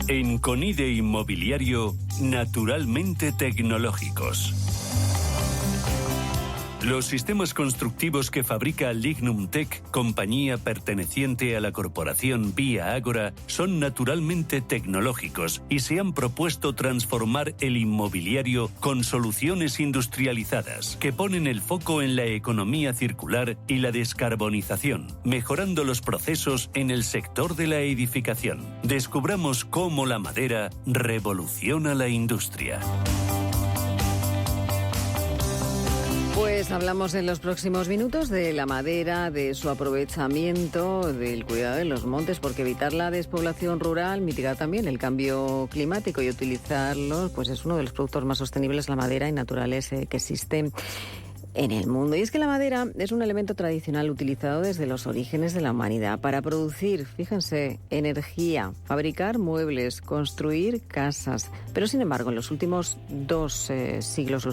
En Conide Inmobiliario, naturalmente tecnológicos. Los sistemas constructivos que fabrica Lignum Tech, compañía perteneciente a la corporación Vía Ágora, son naturalmente tecnológicos y se han propuesto transformar el inmobiliario con soluciones industrializadas que ponen el foco en la economía circular y la descarbonización, mejorando los procesos en el sector de la edificación. Descubramos cómo la madera revoluciona la industria. Pues hablamos en los próximos minutos de la madera, de su aprovechamiento, del cuidado de los montes, porque evitar la despoblación rural, mitigar también el cambio climático y utilizarlo, pues es uno de los productos más sostenibles, la madera, y naturales que existen en el mundo. Y es que la madera es un elemento tradicional utilizado desde los orígenes de la humanidad para producir, fíjense, energía, fabricar muebles, construir casas. Pero sin embargo, en los últimos dos siglos,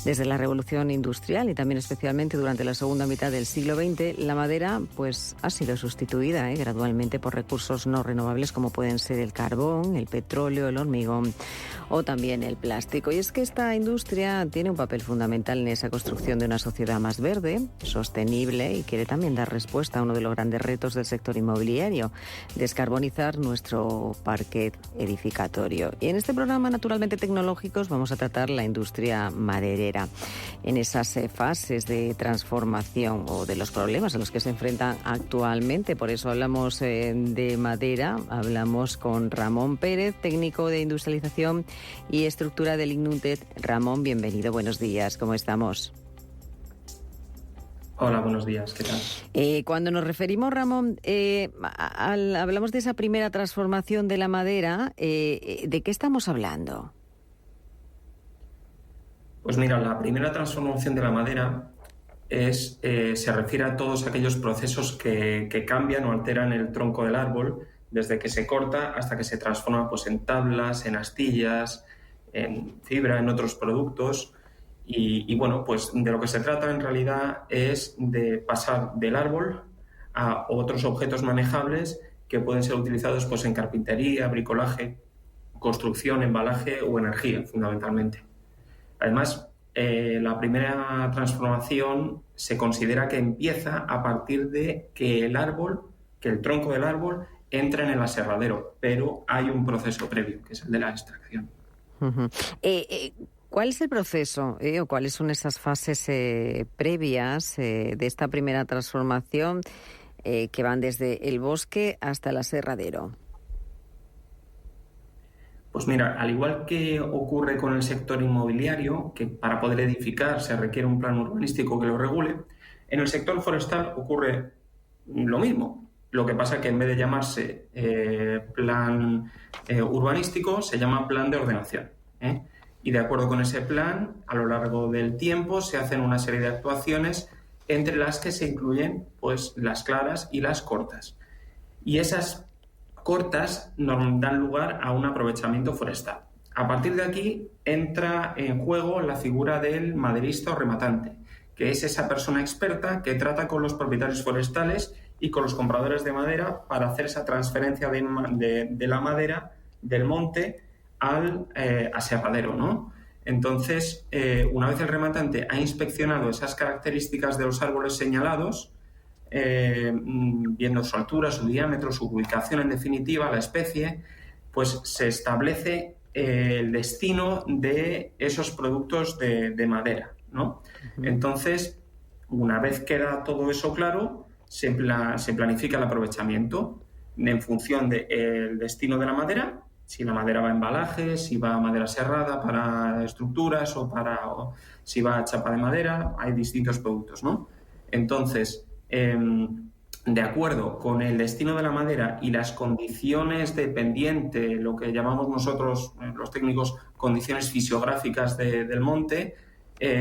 desde la Revolución Industrial y también especialmente durante la segunda mitad del siglo XX, la madera pues ha sido sustituida gradualmente por recursos no renovables como pueden ser el carbón, el petróleo, el hormigón o también el plástico. Y es que esta industria tiene un papel fundamental en esa construcción de una sociedad más verde, sostenible, y quiere también dar respuesta a uno de los grandes retos del sector inmobiliario: descarbonizar nuestro parque edificatorio. Y en este programa, Naturalmente Tecnológicos, vamos a tratar la industria maderera en esas fases de transformación o de los problemas a los que se enfrentan actualmente. Por eso hablamos de madera, hablamos con Ramón Pérez, técnico de industrialización y estructura de Lignum Tech. Ramón, bienvenido, buenos días, ¿cómo estamos? Hola, buenos días, ¿qué tal? Cuando nos referimos, Ramón, hablamos de esa primera transformación de la madera, ¿de qué estamos hablando? Pues mira, la primera transformación de la madera se refiere a todos aquellos procesos que cambian o alteran el tronco del árbol, desde que se corta hasta que se transforma pues, en tablas, en astillas, en fibra, en otros productos. Y bueno, pues de lo que se trata en realidad es de pasar del árbol a otros objetos manejables que pueden ser utilizados pues, en carpintería, bricolaje, construcción, embalaje o energía, fundamentalmente. Además, la primera transformación se considera que empieza a partir de que el tronco del árbol entra en el aserradero, pero hay un proceso previo, que es el de la extracción. Uh-huh. ¿Cuál es el proceso o cuáles son esas fases previas de esta primera transformación que van desde el bosque hasta el aserradero? Pues mira, al igual que ocurre con el sector inmobiliario, que para poder edificar se requiere un plan urbanístico que lo regule, en el sector forestal ocurre lo mismo. Lo que pasa es que en vez de llamarse plan urbanístico, se llama plan de ordenación. Y de acuerdo con ese plan, a lo largo del tiempo se hacen una serie de actuaciones entre las que se incluyen pues, las claras y las cortas. Y esas cortas nos dan lugar a un aprovechamiento forestal. A partir de aquí entra en juego la figura del maderista o rematante, que es esa persona experta que trata con los propietarios forestales y con los compradores de madera para hacer esa transferencia de la madera del monte al aserradero, ¿no? Entonces, una vez el rematante ha inspeccionado esas características de los árboles señalados, viendo su altura, su diámetro, su ubicación en definitiva, la especie, pues se establece el destino de esos productos de madera, ¿no? Uh-huh. Entonces, una vez queda todo eso claro, se planifica el aprovechamiento en función del destino de la madera, si la madera va a embalaje, si va a madera serrada para estructuras o si va a chapa de madera, hay distintos productos, ¿no? Entonces, de acuerdo con el destino de la madera y las condiciones de pendiente, lo que llamamos nosotros, los técnicos, condiciones fisiográficas del monte,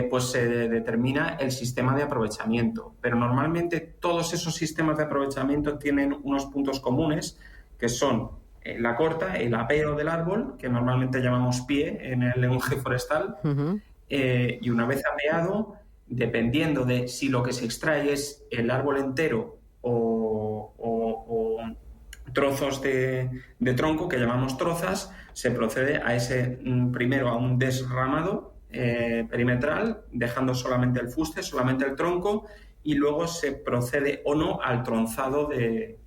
pues se determina el sistema de aprovechamiento. Pero normalmente todos esos sistemas de aprovechamiento tienen unos puntos comunes, que son la corta, el apeo del árbol, que normalmente llamamos pie en el lenguaje forestal, uh-huh. Y una vez apeado, dependiendo de si lo que se extrae es el árbol entero o trozos de tronco que llamamos trozas, se procede a ese primero a un desramado perimetral, dejando solamente el fuste, solamente el tronco, y luego se procede o no al tronzado de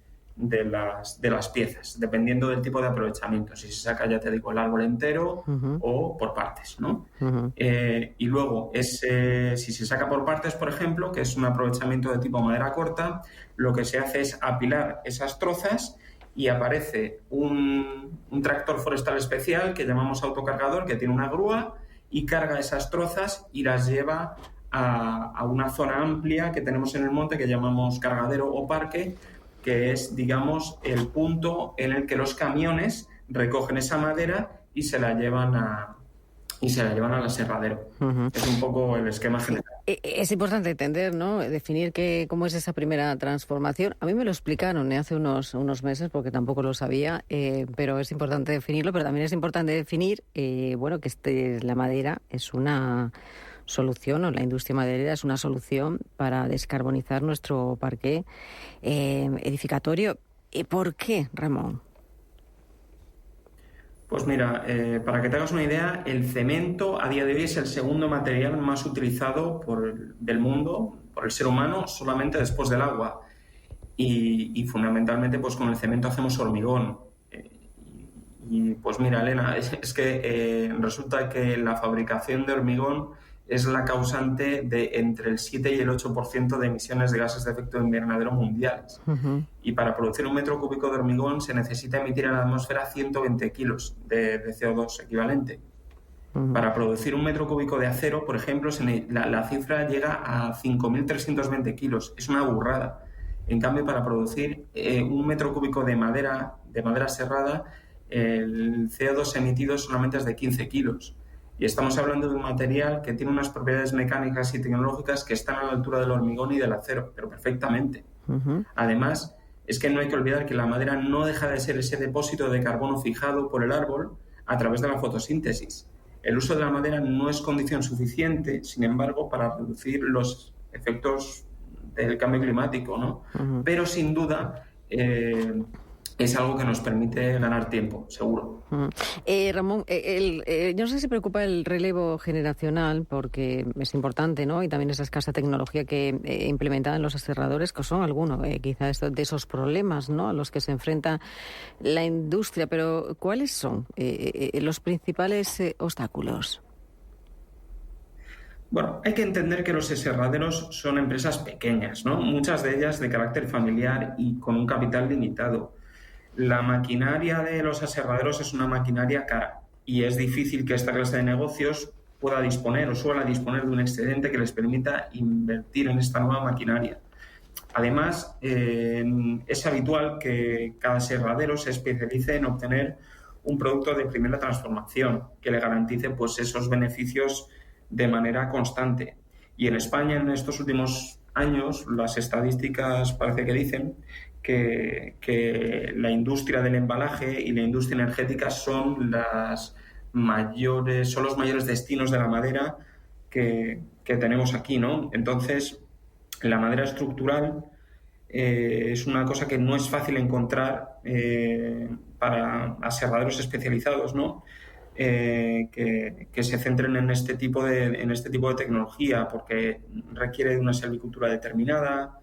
las piezas, dependiendo del tipo de aprovechamiento, si se saca, ya te digo, el árbol entero o por partes, ¿no? Y luego, si se saca por partes, por ejemplo, que es un aprovechamiento de tipo madera corta, lo que se hace es apilar esas trozas y aparece un tractor forestal especial que llamamos autocargador, que tiene una grúa y carga esas trozas y las lleva a una zona amplia que tenemos en el monte que llamamos cargadero o parque, que es, digamos, el punto en el que los camiones recogen esa madera y se la llevan al aserradero. Es un poco el esquema general. Es importante entender, ¿no? Definir cómo es esa primera transformación. A mí me lo explicaron hace unos meses, porque tampoco lo sabía, pero es importante definirlo, pero también es importante definir, que la madera es una solución, o la industria maderera es una solución para descarbonizar nuestro parque edificatorio. ¿Y por qué, Ramón? Pues mira, para que te hagas una idea, el cemento a día de hoy es el segundo material más utilizado del mundo, por el ser humano, solamente después del agua. Y fundamentalmente, pues con el cemento hacemos hormigón. Y pues mira, Elena, es que resulta que la fabricación de hormigón es la causante de entre el 7 y el 8% de emisiones de gases de efecto invernadero mundiales. Y para producir un metro cúbico de hormigón se necesita emitir en la atmósfera 120 kilos de CO2 equivalente. Para producir un metro cúbico de acero, por ejemplo, la cifra llega a 5.320 kilos. Es una burrada. En cambio, para producir un metro cúbico de madera serrada, el CO2 emitido solamente es de 15 kilos. Y estamos hablando de un material que tiene unas propiedades mecánicas y tecnológicas que están a la altura del hormigón y del acero, pero perfectamente. Además, es que no hay que olvidar que la madera no deja de ser ese depósito de carbono fijado por el árbol a través de la fotosíntesis. El uso de la madera no es condición suficiente, sin embargo, para reducir los efectos del cambio climático, ¿no? Pero sin duda es algo que nos permite ganar tiempo, seguro. Ramón, yo no sé si preocupa el relevo generacional, porque es importante, ¿no? Y también esa escasa tecnología que implementada en los aserradores, que son algunos, quizás de esos problemas, ¿no?, a los que se enfrenta la industria. Pero ¿cuáles son los principales obstáculos? Bueno, hay que entender que los aserraderos son empresas pequeñas, ¿no? Muchas de ellas de carácter familiar y con un capital limitado. La maquinaria de los aserraderos es una maquinaria cara y es difícil que esta clase de negocios pueda disponer o suela disponer de un excedente que les permita invertir en esta nueva maquinaria. Además, es habitual que cada aserradero se especialice en obtener un producto de primera transformación que le garantice, pues, esos beneficios de manera constante. Y en España, en estos últimos años, las estadísticas parece que dicen que la industria del embalaje y la industria energética son los mayores destinos de la madera que tenemos aquí, ¿no? Entonces, la madera estructural es una cosa que no es fácil encontrar para aserraderos especializados, ¿no? Que se centren en este tipo de tecnología, porque requiere de una silvicultura determinada,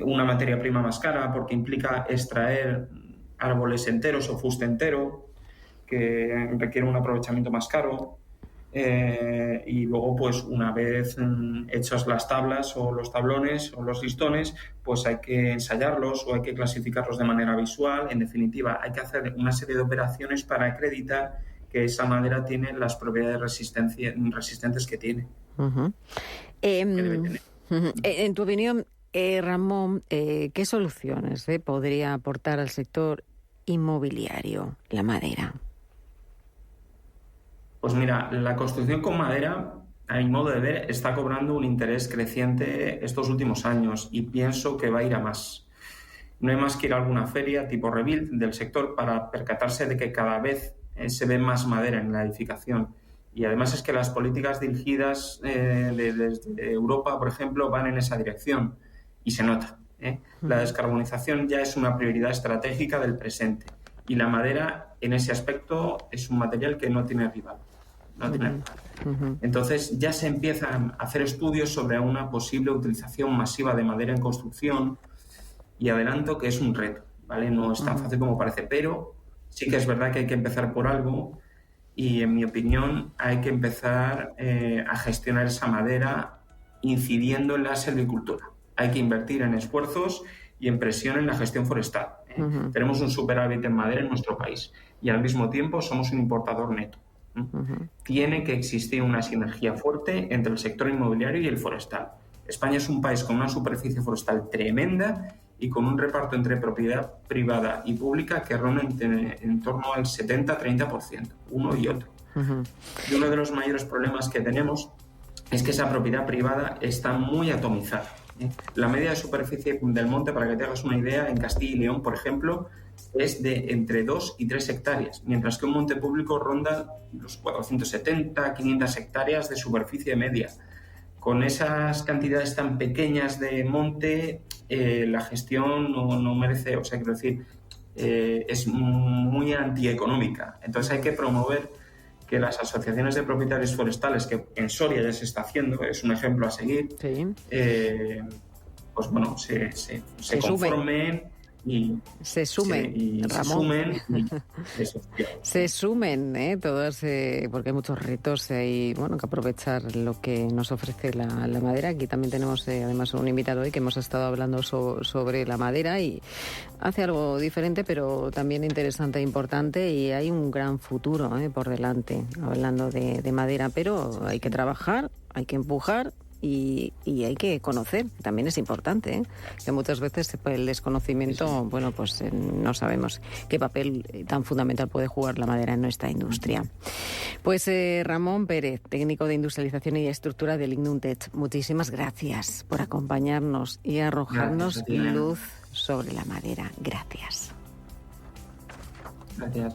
una materia prima más cara, porque implica extraer árboles enteros o fuste entero, que requiere un aprovechamiento más caro, y luego, pues, una vez hechas las tablas o los tablones o los listones, pues hay que ensayarlos o hay que clasificarlos de manera visual. En definitiva, hay que hacer una serie de operaciones para acreditar que esa madera tiene las propiedades resistentes que tiene. Que debe tener. En tu opinión, Ramón, ¿qué soluciones podría aportar al sector inmobiliario la madera? Pues mira, la construcción con madera, a mi modo de ver, está cobrando un interés creciente estos últimos años y pienso que va a ir a más. No hay más que ir a alguna feria tipo Rebuild del sector para percatarse de que cada vez se ve más madera en la edificación. Y además es que las políticas dirigidas desde Europa, por ejemplo, van en esa dirección y se nota. La descarbonización ya es una prioridad estratégica del presente y la madera en ese aspecto es un material que no tiene rival. Entonces ya se empiezan a hacer estudios sobre una posible utilización masiva de madera en construcción y adelanto que es un reto, ¿vale? No es tan fácil como parece, pero sí que es verdad que hay que empezar por algo y, en mi opinión, hay que empezar a gestionar esa madera incidiendo en la silvicultura. Hay que invertir en esfuerzos y en presión en la gestión forestal. Tenemos un superávit en madera en nuestro país y al mismo tiempo somos un importador neto. Tiene que existir una sinergia fuerte entre el sector inmobiliario y el forestal. España es un país con una superficie forestal tremenda y con un reparto entre propiedad privada y pública que ronda en torno al 70-30%, uno y otro. Y uno de los mayores problemas que tenemos es que esa propiedad privada está muy atomizada. La media de superficie del monte, para que te hagas una idea, en Castilla y León, por ejemplo, es de entre 2 y 3 hectáreas, mientras que un monte público ronda los 470, 500 hectáreas de superficie media. Con esas cantidades tan pequeñas de monte, la gestión no merece, o sea, quiero decir, es muy antieconómica. Entonces hay que promover que las asociaciones de propietarios forestales, que en Soria ya se está haciendo, es un ejemplo a seguir, pues bueno, se conformen y se sumen, Ramón. Se sumen, todos, porque hay muchos retos y bueno, que aprovechar lo que nos ofrece la madera. Aquí también tenemos además un invitado hoy que hemos estado hablando sobre la madera y hace algo diferente, pero también interesante e importante, y hay un gran futuro por delante, hablando de madera, pero hay que trabajar, hay que empujar. Y hay que conocer, también es importante, que muchas veces el desconocimiento, bueno, pues no sabemos qué papel tan fundamental puede jugar la madera en nuestra industria. Pues Ramón Pérez, técnico de industrialización y estructura del Lignum Tech, muchísimas gracias por acompañarnos y arrojarnos luz sobre la madera. Gracias. Gracias.